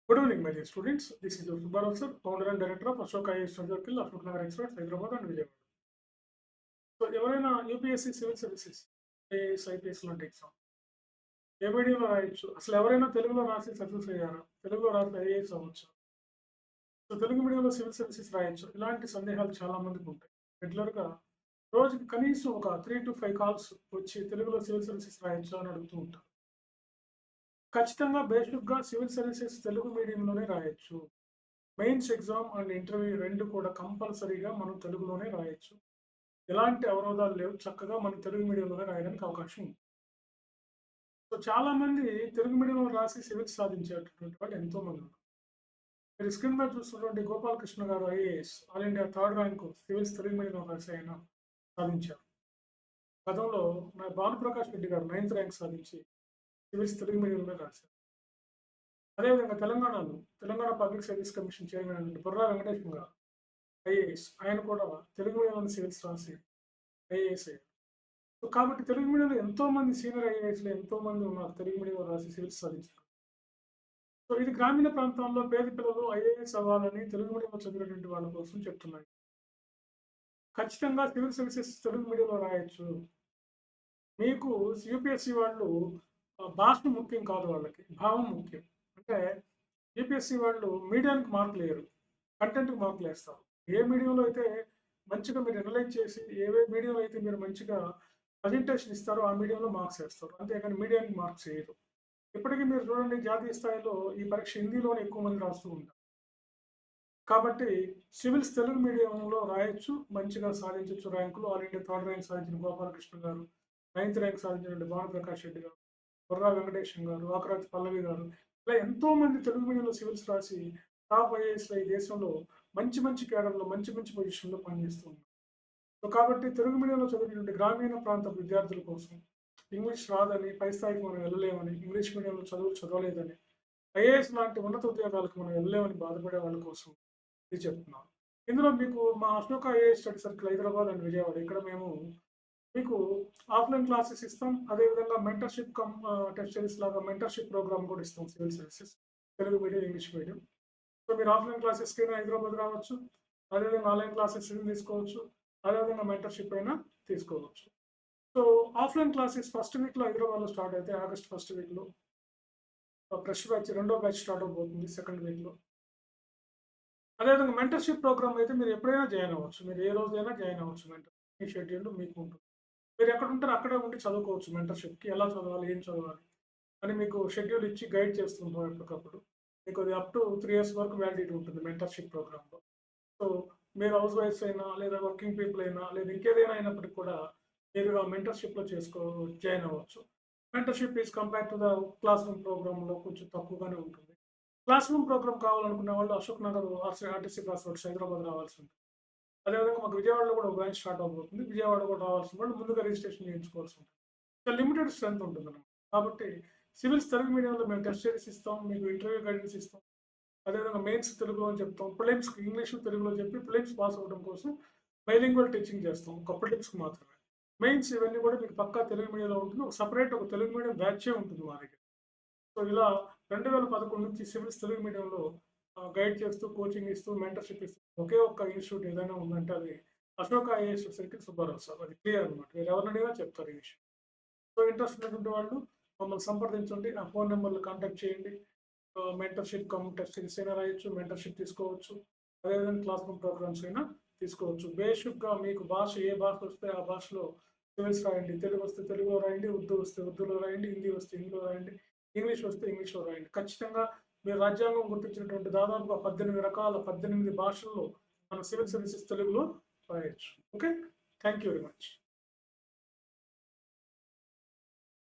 Good evening, my dear students. This is your Subbarao sir, founder and director of Ashoka IAS Study Circle, Ashok Nagar Express, Hyderabad and Vijayawada. So ఎవరైనా UPSC civil services IAS IPS లాంటి exam ఏ మీడియంలో రాయొచ్చు, అసలు ఎవరైనా తెలుగులో రాసి success అయ్యారా, తెలుగులో రాసి ఐఏఎస్ అవ్వచ్చు, సో తెలుగు మీడియంలో సివిల్ సర్వీసెస్ రాయొచ్చు, ఇలాంటి సందేహాలు చాలా మందికి ఉంటాయి. రెగ్యులర్గా రోజుకి కనీసం ఒక 3 to 5 కాల్స్ వచ్చి తెలుగులో సివిల్ సర్వీసెస్ రాయొచ్చు అని అడుగుతూ ఉంటారు. ఖచ్చితంగా బేసిక్గా సివిల్ సర్వీసెస్ తెలుగు మీడియంలోనే రాయొచ్చు. మెయిన్స్ ఎగ్జామ్ అండ్ ఇంటర్వ్యూ రెండు కూడా కంపల్సరీగా మనం తెలుగులోనే రాయొచ్చు. ఎలాంటి అవరోధాలు లేవు. చక్కగా మనం తెలుగు మీడియంలోనే రాయడానికి అవకాశం ఉంది. సో చాలామంది తెలుగు మీడియంలో రాసి సివిల్స్ సాధించేటటువంటి వాళ్ళు ఎంతోమంది ఉన్నారు. మీరు స్క్రీన్ మీద చూస్తున్నటువంటి గోపాలకృష్ణ గారు IAS all India 3rd rank civils Telugu మీడియంలో రాసి ఆయన సాధించారు. గతంలో భానుప్రకాష్ రెడ్డి గారు 9th ర్యాంక్ సాధించి సివిల్స్ తెలుగు మీడియంలో రాశారు. అదేవిధంగా Telangana public service commission chairman Burra Venkateswara గారు ఐఏఎస్ ఆయన కూడా తెలుగు మీడియంలో సివిల్స్ రాసి ఐఏఎస్ అయ్యారు. సో కాబట్టి తెలుగు మీడియంలో ఎంతోమంది సీనియర్ ఐఏఎస్లు ఎంతోమంది ఉన్నారు తెలుగు మీడియంలో రాసి సివిల్స్ సాధించారు. సో ఇది గ్రామీణ ప్రాంతాల్లో పేద పిల్లలు ఐఏఎస్ అవ్వాలని తెలుగు మీడియంలో చదివినటువంటి వాళ్ళ కోసం చెప్తున్నాయి. ఖచ్చితంగా సివిల్ సర్వీసెస్ తెలుగు మీడియంలో రాయొచ్చు. మీకు యూపీఎస్సీ వాళ్ళు భాష ముఖ్యం కాదు, వాళ్ళకి భావం ముఖ్యం. అంటే యూపీఎస్సీ వాళ్ళు మీడియానికి మార్కులు వేయరు, కంటెంట్కి మార్కులు వేస్తారు. ఏ మీడియంలో అయితే మంచిగా మీరు అనలైజ్ చేసి మీడియంలో అయితే మీరు మంచిగా ప్రజెంటేషన్ ఇస్తారో ఆ మీడియంలో మార్క్స్ వేస్తారు, అంతేగాని మీడియానికి మార్క్స్ వేయరు. ఇప్పటికీ మీరు చూడండి, జాతీయ స్థాయిలో ఈ పరీక్ష హిందీలోనే ఎక్కువ మంది రాస్తూ ఉంటారు. కాబట్టి సివిల్స్ తెలుగు మీడియంలో రాయొచ్చు, మంచిగా సాధించవచ్చు ర్యాంకులు. ఆల్ ఇండియా 3rd ర్యాంక్ సాధించిన గోపాలకృష్ణ గారు, 9th ర్యాంక్ సాధించిన భానుప్రకాష్ రెడ్డి గారు, బుర్రా వెంకటేశ్వర గారు, ఆకరాతి పల్లవి గారు, ఇలా ఎంతోమంది తెలుగు మీడియంలో సివిల్స్ రాసి టాప్ ఐఏఎస్లో ఈ దేశంలో మంచి మంచి కేడర్లో మంచి మంచి పొజిషన్లో పనిచేస్తూ ఉన్నారు. సో కాబట్టి తెలుగు మీడియంలో చదివినటువంటి గ్రామీణ ప్రాంత విద్యార్థుల కోసం ఇంగ్లీష్ రాదని, పై స్థాయికి మనం వెళ్ళలేమని, ఇంగ్లీష్ మీడియంలో చదవలేదని, ఐఏఎస్ లాంటి ఉన్నత ఉద్యోగాలకు మనం వెళ్ళలేమని బాధపడే వాళ్ళ కోసం ఇది చెప్తున్నాను. ఇందులో మీకు మా Ashoka IAS study circle Hyderabad and Vijayawada, ఇక్కడ మేము మీకు ఆఫ్లైన్ క్లాసెస్ ఇస్తాం. అదేవిధంగా మెంటర్షిప్ టెస్ట్ సిరీస్ లాగా మెంటర్షిప్ ప్రోగ్రామ్ కూడా ఇస్తాం. Civil services Telugu medium, English medium. So మీరు ఆఫ్లైన్ క్లాసెస్కి హైదరాబాద్ రావచ్చు, అదేవిధంగా ఆన్లైన్ క్లాసెస్ తీసుకోవచ్చు, అదేవిధంగా మెంటర్షిప్ అయినా తీసుకోవచ్చు. సో ఆఫ్లైన్ క్లాసెస్ ఫస్ట్ వీక్లో హైదరాబాద్లో స్టార్ట్ అయితే ఆగస్ట్ ఫస్ట్ వీక్లో ఫ్రెష్ బ్యాచ్ రెండో బ్యాచ్ స్టార్ట్ అవబోతుంది సెకండ్ వీక్లో. అదేవిధంగా మెంటర్షిప్ ప్రోగ్రామ్ అయితే మీరు ఎప్పుడైనా జాయిన్ అవ్వచ్చు, మీరు ఏ రోజైనా జాయిన్ అవ్వచ్చు. మెంటర్ మీ షెడ్యూల్ మీకు ఉంటుంది. మీరు ఎక్కడ ఉంటారో అక్కడే ఉండి చదువుకోవచ్చు. మెంటర్షిప్కి ఎలా చదవాలి, ఏం చదవాలి అని మీకు షెడ్యూల్ ఇచ్చి గైడ్ చేస్తుంటాం ఎప్పటికప్పుడు. మీకు అది అప్ టు 3 years వరకు వ్యాలిడిటీ ఉంటుంది మెంటర్షిప్ ప్రోగ్రామ్లో. సో మీరు హౌస్ వైఫ్స్ అయినా, లేదా వర్కింగ్ పీపుల్ అయినా, లేదా ఇంకేదైనా అయినప్పటికీ కూడా మీరు ఆ మెంటర్షిప్లో జాయిన్ అవ్వచ్చు. Mentorship is compare to the class room ప్రోగ్రామ్లో కొంచెం తక్కువగానే ఉంటుంది. క్లాస్ రూమ్ ప్రోగ్రామ్ కావాలనుకునే వాళ్ళు Ashok Nagar RTC class roads Hyderabad రావాల్సి ఉంటుంది. అదేవిధంగా మాకు విజయవాడలో కూడా బ్రాంచ్ స్టార్ట్ అవబోతుంది. విజయవాడ కూడా రావాల్సిన వాళ్ళు ముందుగా రిజిస్ట్రేషన్ చేయించుకోవాల్సి ఉంటుంది. ఇంకా లిమిటెడ్ స్ట్రెంత్ ఉంటుంది అన్నమాట. కాబట్టి సివిల్స్ తెలుగు మీడియంలో మేము టెస్ట్ సిరీస్ ఇస్తాం, మీకు ఇంటర్వ్యూ గైడెన్స్ ఇస్తాం. అదేవిధంగా మెయిన్స్ తెలుగులో అని చెప్తాం, ప్రిలిమ్స్కి ఇంగ్లీష్ తెలుగులో చెప్పి ప్రిలిమ్స్ పాస్ అవ్వడం కోసం బైలింగ్వల్ టీచింగ్ చేస్తాం, ఒక ప్రిలిమ్స్కి మాత్రమే. మెయిన్స్ ఇవన్నీ కూడా మీకు పక్కా తెలుగు మీడియంలో ఉంటుంది. ఒక సపరేట్ ఒక తెలుగు మీడియం బ్యాచే ఉంటుంది మా దగ్గర. సో ఇలా 2011 నుంచి సివిల్స్ తెలుగు మీడియంలో గైడ్ చేస్తూ, కోచింగ్ ఇస్తూ, మెంటర్షిప్ ఇస్తూ ఒకే ఒక్క ఇన్స్టిట్యూట్ ఏదైనా ఉందంటే అది Ashoka IAS circle Subbarao sir. అది క్లియర్ అనమాట. మీరు ఎవరినైనా చెప్తారు ఈ విషయం. సో ఇంట్రెస్ట్ ఉన్నటువంటి వాళ్ళు మమ్మల్ని సంప్రదించండి, ఆ ఫోన్ నెంబర్లు కాంటాక్ట్ చేయండి. మెంటర్షిప్ టెస్ట్ సిరీస్ అయినా రాయొచ్చు, మెంటర్షిప్ తీసుకోవచ్చు, అదేవిధంగా క్లాస్ రూమ్ ప్రోగ్రామ్స్ అయినా తీసుకోవచ్చు. బేసిక్గా మీకు ఏ భాష వస్తే ఆ భాషలో సివిల్స్ రాయండి. తెలుగు వస్తే తెలుగులో రాయండి, ఉర్దూ వస్తే ఉర్దూలో రాయండి, హిందీ వస్తే హిందీలో రాయండి, ఇంగ్లీష్ వస్తే ఇంగ్లీష్లో రాయండి. ఖచ్చితంగా మీరు రాజ్యాంగం గుర్తించినటువంటి దాదాపుగా 18 భాషల్లో మన సివిల్ సర్వీసెస్ తెలుగులో రాయొచ్చు. Okay, thank you very much.